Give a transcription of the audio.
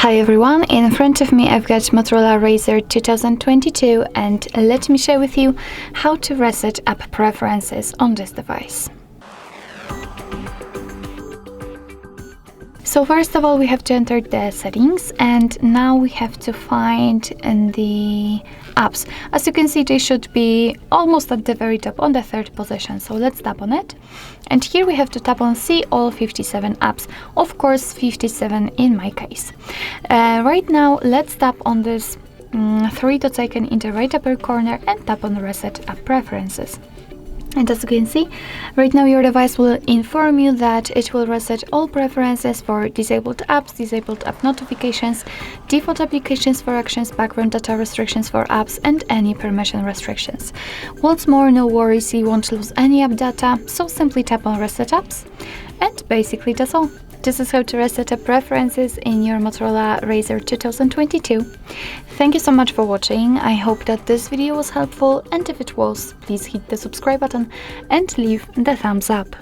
Hi everyone, in front of me I've got Motorola Razr 2022 and let me share with you how to reset app preferences on this device. So first of all we have to enter the settings and now we have to find the apps. As you can see, they should be almost at the very top on the third position. So let's tap on it. And here we have to tap on see all 57 apps. Of course 57 in my case. Right now let's tap on this three dots icon in the right upper corner and tap on reset app preferences. And as you can see, right now your device will inform you that it will reset all preferences for disabled apps, disabled app notifications, default applications for actions, background data restrictions for apps, and any permission restrictions. Once more, no worries, you won't lose any app data, so simply tap on reset apps, and basically that's all. This is how to reset app preferences in your Motorola Razr 2022. Thank you so much for watching. I hope that this video was helpful, and if it was, please hit the subscribe button and leave the thumbs up.